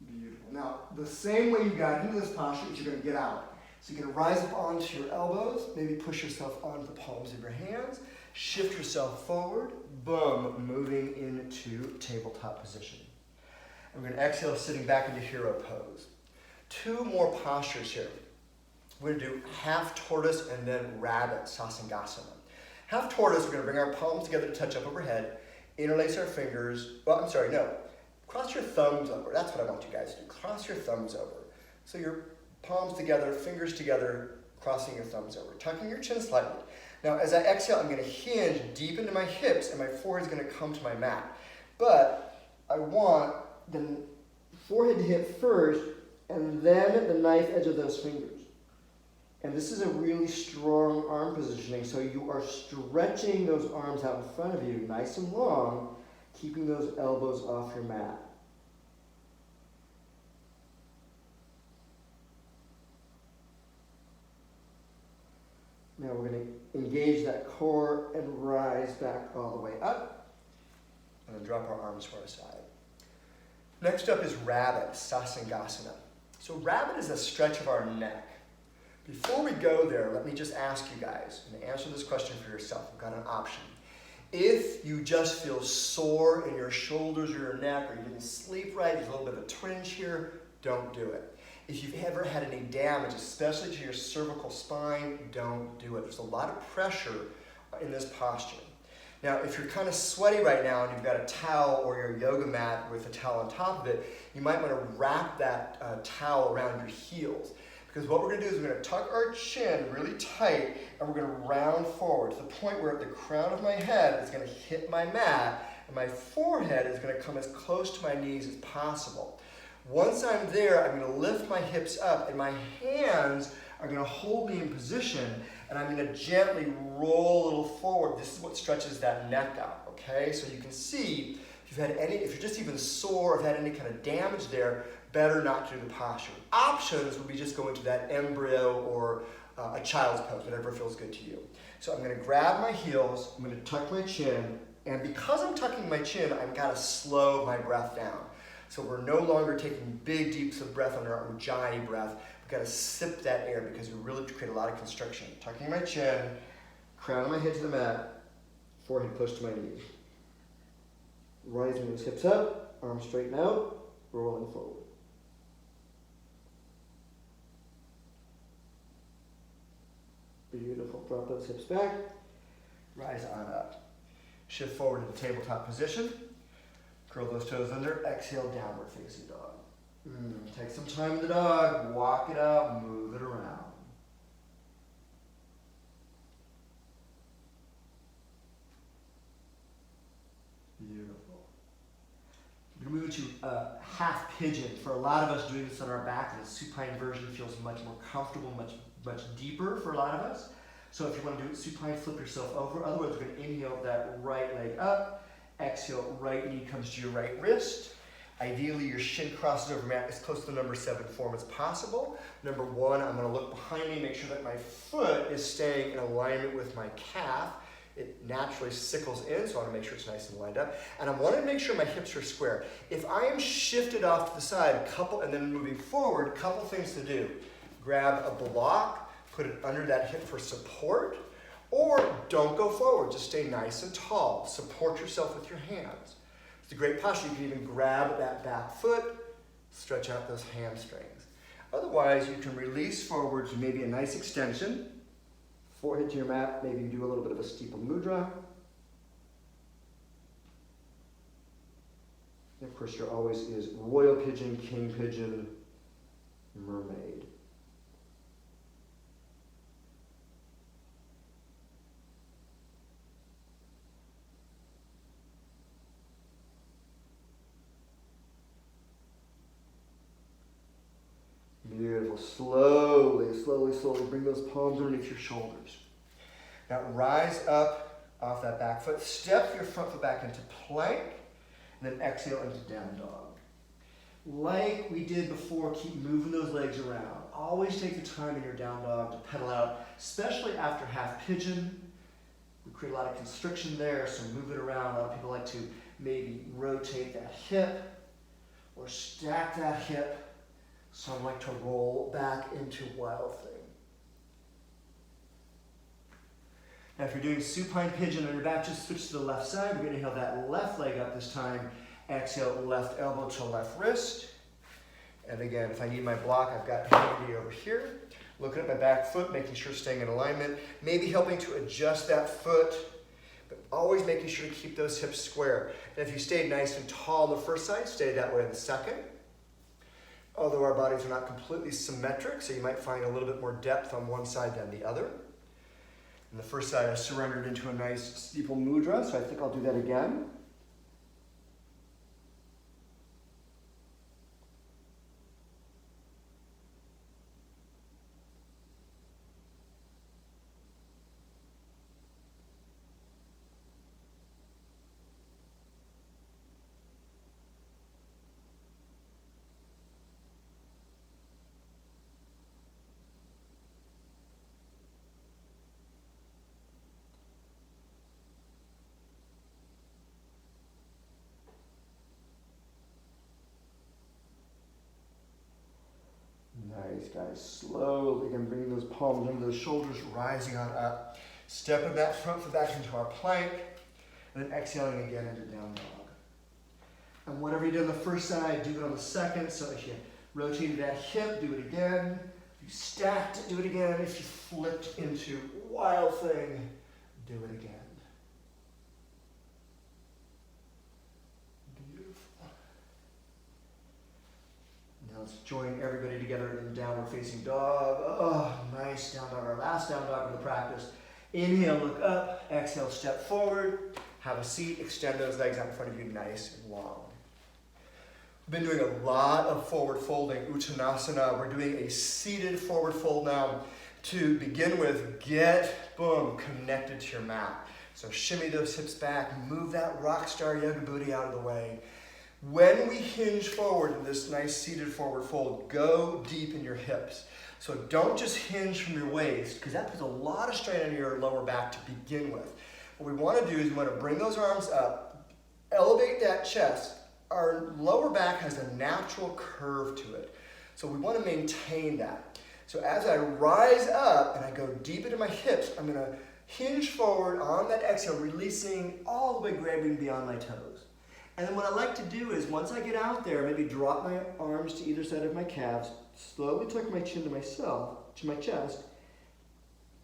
Beautiful. Now, the same way you got into this posture is you're gonna get out. So you're gonna rise up onto your elbows, maybe push yourself onto the palms of your hands, shift yourself forward, boom, moving into tabletop position. And we're gonna exhale, sitting back into hero pose. Two more postures here. We're gonna do half tortoise and then rabbit, Sasangasana. Half tortoise, we're gonna bring our palms together to touch up overhead. Interlace our fingers. Well, I'm sorry, no. Cross your thumbs over. That's what I want you guys to do. Cross your thumbs over. So your palms together, fingers together, crossing your thumbs over. Tucking your chin slightly. Now, as I exhale, I'm going to hinge deep into my hips, and my forehead is going to come to my mat. But I want the forehead to hit first, and then the knife edge of those fingers. And this is a really strong arm positioning, so you are stretching those arms out in front of you, nice and long, keeping those elbows off your mat. Now we're going to engage that core and rise back all the way up, and then drop our arms to our side. Next up is Rabbit, Sasangasana. So Rabbit is a stretch of our neck. Before we go there, let me just ask you guys, and answer this question for yourself. You've got an option. If you just feel sore in your shoulders or your neck, or you didn't sleep right, there's a little bit of a twinge here, don't do it. If you've ever had any damage, especially to your cervical spine, don't do it. There's a lot of pressure in this posture. Now, if you're kind of sweaty right now and you've got a towel or your yoga mat with a towel on top of it, you might want to wrap that towel around your heels. Because what we're going to do is we're going to tuck our chin really tight, and we're going to round forward to the point where the crown of my head is going to hit my mat, and my forehead is going to come as close to my knees as possible. Once I'm there, I'm going to lift my hips up, and my hands are going to hold me in position, and I'm going to gently roll a little forward. This is what stretches that neck out, okay? So you can see if you're just even sore, or have had any kind of damage there, better not to do the posture. Options would be just go into that embryo or a child's pose, whatever feels good to you. So I'm going to grab my heels, I'm going to tuck my chin, and because I'm tucking my chin, I've got to slow my breath down. So we're no longer taking big, deeps of breath under our Ujjayi breath. We've got to sip that air because we really create a lot of constriction. Tucking my chin, crown of my head to the mat, forehead close to my knee. Rising those hips up, arms straighten out, rolling forward. Beautiful. Drop those hips back, rise on up. Shift forward to the tabletop position. Curl those toes under, exhale, downward facing dog. Take some time in the dog, walk it out, move it around. Beautiful. We're going to move into half pigeon. For a lot of us, doing this on our back, the supine version feels much more comfortable, much deeper for a lot of us. So if you want to do it supine, flip yourself over. Otherwise, we're going to inhale that right leg up. Exhale, right knee comes to your right wrist. Ideally, your shin crosses over mat as close to the number 7 form as possible. Number 1, I'm going to look behind me, make sure that my foot is staying in alignment with my calf. It naturally sickles in, so I want to make sure it's nice and lined up. And I want to make sure my hips are square. If I am shifted off to the side, and then moving forward, a couple things to do. Grab a block, put it under that hip for support, or don't go forward, just stay nice and tall. Support yourself with your hands. It's a great posture. You can even grab that back foot, stretch out those hamstrings. Otherwise, you can release forward to maybe a nice extension. Forehead to your mat, maybe you do a little bit of a steeple mudra. And of course, there always is royal pigeon, king pigeon, mermaid. Beautiful. Slowly bring those palms underneath your shoulders. Now rise up off that back foot. Step your front foot back into plank, and then exhale into down dog. Like we did before, keep moving those legs around. Always take the time in your down dog to pedal out, especially after half pigeon. We create a lot of constriction there, so move it around. A lot of people like to maybe rotate that hip or stack that hip. Some like to roll back into wild thing. Now if you're doing supine pigeon on your back, just switch to the left side. We're going to inhale that left leg up this time. Exhale, left elbow to left wrist. And again, if I need my block, I've got handy over here. Looking at my back foot, making sure it's staying in alignment. Maybe helping to adjust that foot. But always making sure to keep those hips square. And if you stayed nice and tall on the first side, stay that way on the second. Although our bodies are not completely symmetric, so you might find a little bit more depth on one side than the other. And the first side I surrendered into a nice steeple mudra, so I think I'll do that again. Nice, guys. Slowly, again, bringing those palms under those shoulders, rising on up. Stepping that front foot back into our plank, and then exhaling again into down dog. And whatever you did on the first side, do it on the second. So if you rotated that hip, do it again. If you stacked it, do it again. If you flipped into wild thing, do it again. Let's join everybody together in downward facing dog. Oh, nice down dog, our last down dog of the practice. Inhale, look up. Exhale, step forward. Have a seat. Extend those legs out in front of you nice and long. We've been doing a lot of forward folding, Uttanasana. We're doing a seated forward fold now. To begin with, get, boom, connected to your mat. So shimmy those hips back. Move that rock star yoga booty out of the way. When we hinge forward in this nice seated forward fold, go deep in your hips. So don't just hinge from your waist, because that puts a lot of strain on your lower back to begin with. What we want to do is we want to bring those arms up, elevate that chest. Our lower back has a natural curve to it. So we want to maintain that. So as I rise up and I go deep into my hips, I'm going to hinge forward on that exhale, releasing all the way, grabbing beyond my toes. And then what I like to do is, once I get out there, maybe drop my arms to either side of my calves, slowly tuck my chin to myself, to my chest,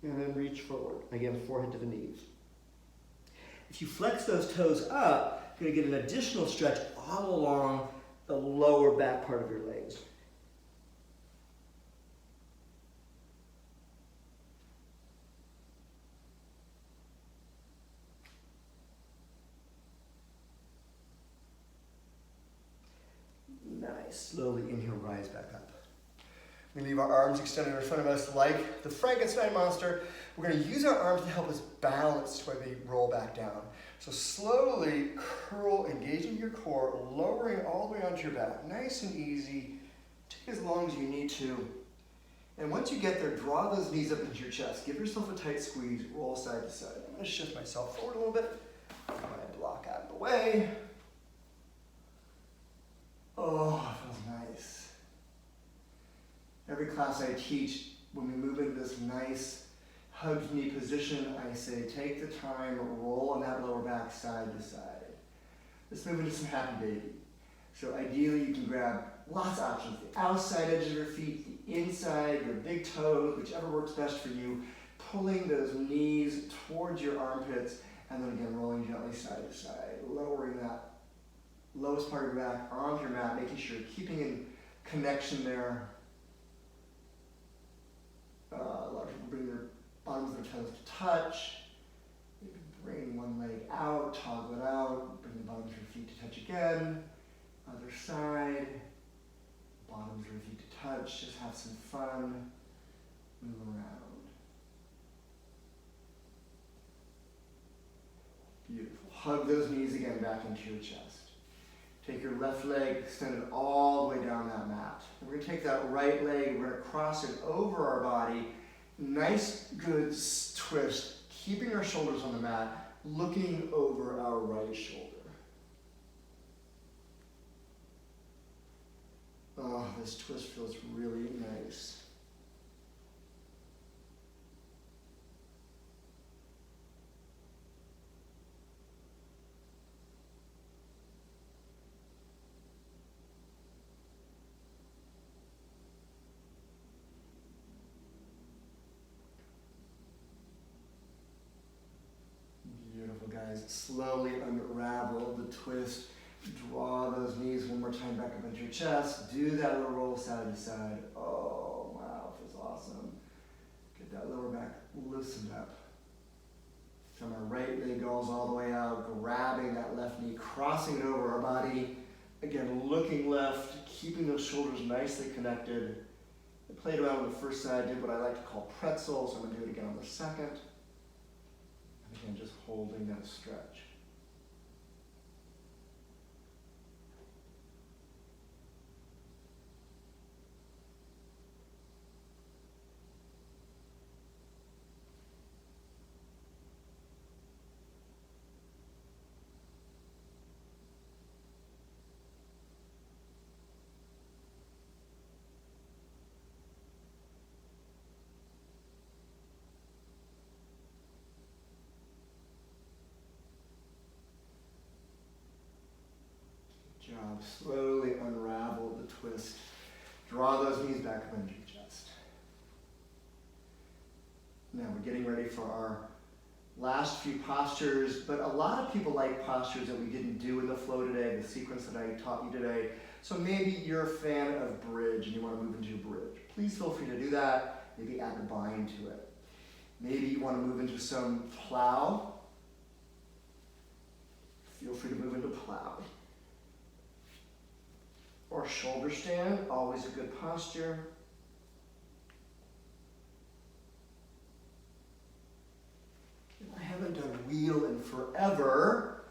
and then reach forward. Again, forehead to the knees. If you flex those toes up, you're going to get an additional stretch all along the lower back part of your legs. Nice. Slowly inhale, rise back up. We leave our arms extended in front of us like the Frankenstein monster. We're going to use our arms to help us balance when we roll back down. So slowly curl, engaging your core, lowering all the way onto your back. Nice and easy. Take as long as you need to. And once you get there, draw those knees up into your chest. Give yourself a tight squeeze, roll side to side. I'm going to shift myself forward a little bit. Get my block out of the way. Oh, it feels nice. Every class I teach, when we move into this nice hugged knee position, I say take the time, roll on that lower back side to side. Let's move into some happy baby. So ideally you can grab lots of options. The outside edge of your feet, the inside, your big toe, whichever works best for you. Pulling those knees towards your armpits, and then again rolling gently side to side, lowering that lowest part of your back onto your mat, making sure you're keeping in connection there. A lot of people bring their bottoms of their toes to touch. Maybe bring one leg out, toggle it out, bring the bottoms of your feet to touch again. Other side, bottoms of your feet to touch, just have some fun. Move around. Beautiful. Hug those knees again back into your chest. Take your left leg, extend it all the way down that mat. And we're going to take that right leg, we're going to cross it over our body. Nice, good twist, keeping our shoulders on the mat, looking over our right shoulder. Oh, this twist feels really nice. slowly unravel the twist. Draw those knees one more time back up into your chest. Do that little roll side to side. Oh, wow, feels awesome. Get that lower back loosened up. So my right leg goes all the way out, grabbing that left knee, crossing it over our body. Again, looking left, keeping those shoulders nicely connected. I played around on the first side, did what I like to call pretzels. I'm going to do it again on the second. And again, just holding that stretch. Job. Slowly unravel the twist. Draw those knees back up into your chest. Now we're getting ready for our last few postures, but a lot of people like postures that we didn't do in the flow today, the sequence that I taught you today. So maybe you're a fan of bridge and you want to move into your bridge. Please feel free to do that. Maybe add the bind to it. Maybe you want to move into some plow. Feel free to move into plow. Or shoulder stand, always a good posture. I haven't done wheel in forever,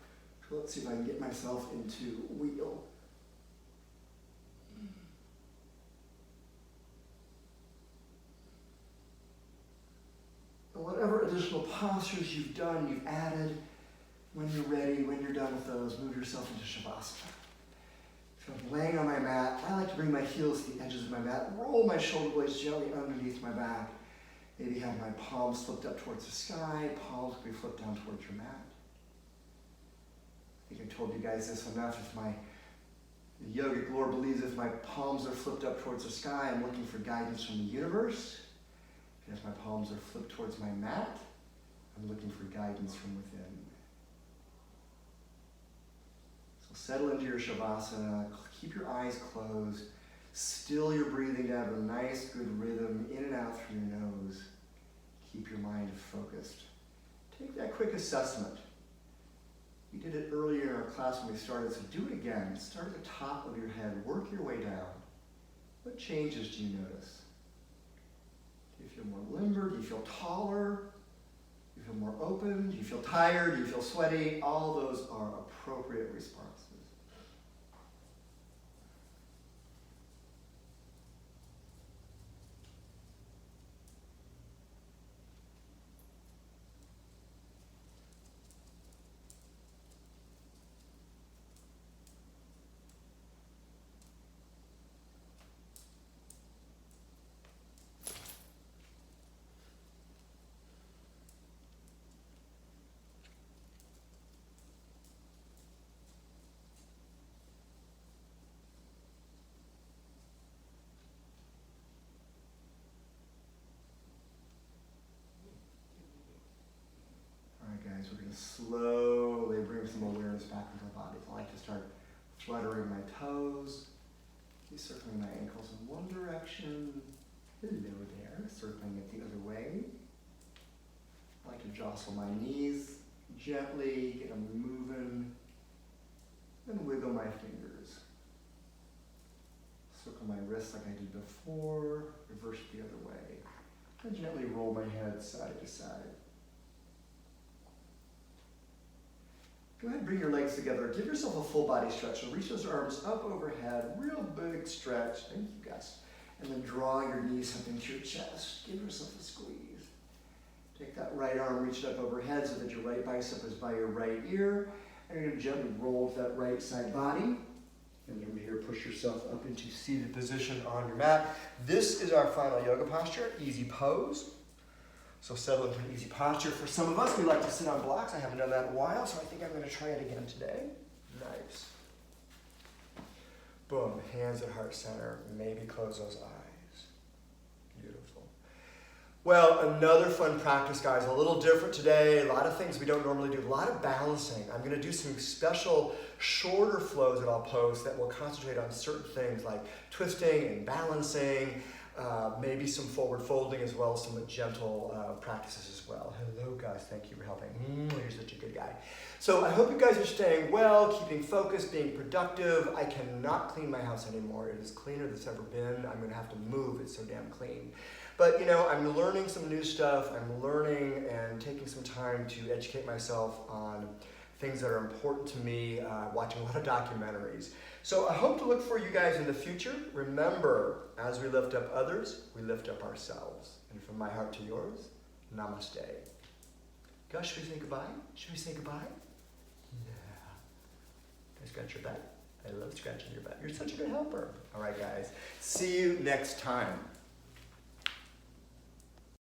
so let's see if I can get myself into wheel. And whatever additional postures you've done, you've added, when you're ready, when you're done with those, move yourself into Shavasana. So I'm laying on my mat. I like to bring my heels to the edges of my mat, roll my shoulder blades gently underneath my back. Maybe have my palms flipped up towards the sky, palms can be flipped down towards your mat. I think I told you guys this enough. If the yogic lore believes if my palms are flipped up towards the sky, I'm looking for guidance from the universe. And if my palms are flipped towards my mat, I'm looking for guidance from within. Settle into your Shavasana, keep your eyes closed, still your breathing to have a nice, good rhythm in and out through your nose. Keep your mind focused. Take that quick assessment. We did it earlier in our class when we started, so do it again. Start at the top of your head, work your way down. What changes do you notice? Do you feel more limber? Do you feel taller? Do you feel more open? Do you feel tired? Do you feel sweaty? All those are appropriate responses. We're going to slowly bring some awareness back into our bodies. I like to start fluttering my toes, circling my ankles in one direction. Hello there, circling it the other way. I like to jostle my knees gently, get them moving, and wiggle my fingers. Circle my wrists like I did before, reverse it the other way. And gently roll my head side to side. Go ahead and bring your legs together. Give yourself a full body stretch. So reach those arms up overhead, real big stretch. Thank you guys. And then draw your knees up into your chest. Give yourself a squeeze. Take that right arm, reach it up overhead so that your right bicep is by your right ear. And you're going to gently roll that right side body. And over here, push yourself up into seated position on your mat. This is our final yoga posture, easy pose. So settle into an easy posture. For some of us, we like to sit on blocks. I haven't done that in a while, so I think I'm going to try it again today. Nice. Boom, hands at heart center. Maybe close those eyes. Beautiful. Well, another fun practice, guys, a little different today, a lot of things we don't normally do, a lot of balancing. I'm gonna do some special shorter flows that I'll post that will concentrate on certain things like twisting and balancing, maybe some forward folding as well as some gentle practices as well. Hello guys, thank you for helping. You're such a good guy. So I hope you guys are staying well, keeping focused, being productive. I cannot clean my house anymore. It is cleaner than it's ever been. I'm gonna have to move, it's so damn clean. But you know, I'm learning some new stuff. I'm learning and taking some time to educate myself on things that are important to me, watching a lot of documentaries. So I hope to look for you guys in the future. Remember, as we lift up others, we lift up ourselves. And from my heart to yours, Namaste. Guys, should we say goodbye? Should we say goodbye? Yeah. Can I scratch your butt? I love scratching your butt. You're such a good helper. All right, guys. See you next time.